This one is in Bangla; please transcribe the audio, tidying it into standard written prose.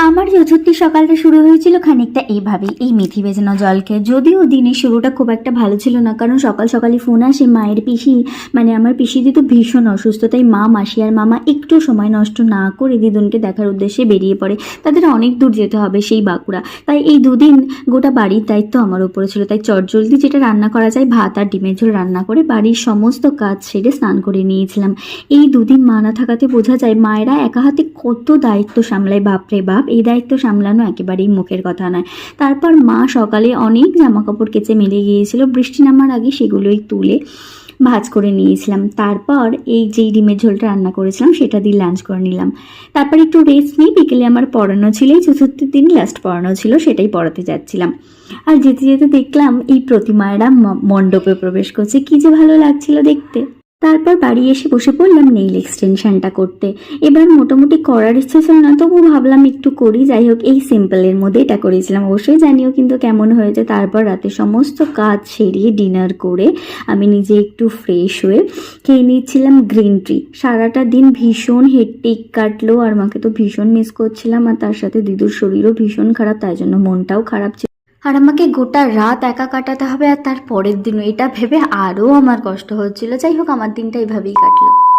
আমার চতুর্থী সকালটা শুরু হয়েছিল খানিকটা এইভাবেই, এই মেথি ভেজানো জল খেয়ে। যদিও দিনের শুরুটা খুব একটা ভালো ছিল না, কারণ সকাল সকালই ফোন আসে মায়ের পিসি, মানে আমার পিসিদি তো ভীষণ অসুস্থ, তাই মা, মাসি আর মামা একটু সময় নষ্ট না করে দিদুনকে দেখার উদ্দেশ্যে বেরিয়ে পড়ে। তাদের অনেক দূর যেতে হবে, সেই বাঁকুড়া। তাই এই দুদিন গোটা বাড়ির দায়িত্ব আমার উপরে ছিল। তাই চটজলদি যেটা রান্না করা যায়, ভাত আর ডিমের ঝোল রান্না করে বাড়ির সমস্ত কাজ সেরে স্নান করে নিয়েছিলাম। এই দুদিন মা না থাকাতে বোঝা যায় মায়েরা একা হাতে কত দায়িত্ব সামলায়। বাপরে বাপ, এই দায়িত্ব সামলানো একেবারেই মুখের কথা নয়। তারপর মা সকালে অনেক জামা কাপড় কেচে মেলে গিয়েছিল, বৃষ্টি নামার আগে সেগুলোই তুলে ভাঁজ করে নিয়েছিলাম। তারপর এই যেই ডিমের ঝোলটা রান্না করেছিলাম সেটা দিয়ে লাঞ্চ করে নিলাম। তারপর একটু রেস্ট নিয়ে বিকেলে আমার পড়ানো ছিল, এই চতুর্থীর দিন লাস্ট পড়ানো ছিল, সেটাই পড়াতে যাচ্ছিলাম। আর যেতে যেতে দেখলাম এই প্রতিমায়েরা মণ্ডপে প্রবেশ করছে, কি যে ভালো লাগছিল দেখতে। তারপর বাড়ি এসে বসে পড়লাম নেইল এক্সটেনশনটা করতে। এবার মোটামুটি করার ইচ্ছে ছিল না, তবু ভাবলাম একটু করি। যাই হোক, এই সিম্পলের মধ্যে এটা করেছিলাম, অবশ্যই জানিও কিন্তু কেমন হয়েছে। তারপর রাতে সমস্ত কাজ সেরিয়ে ডিনার করে আমি নিজে একটু ফ্রেশ হয়ে খেয়ে নিচ্ছিলাম গ্রিন টি। সারাটা দিন ভীষণ হেডেক কাটলো, আর মাকে তো ভীষণ মিস করছিলাম, আর তার সাথে দিদুর শরীরও ভীষণ খারাপ, তাই জন্য মনটাও খারাপ ছিল। আর আমাকে গোটা রাত একা কাটাতে হবে, আর তার পরের দিনও, এটা ভেবে আরও আমার কষ্ট হচ্ছিল। যাই হোক, আমার দিনটা এইভাবেই কাটলো।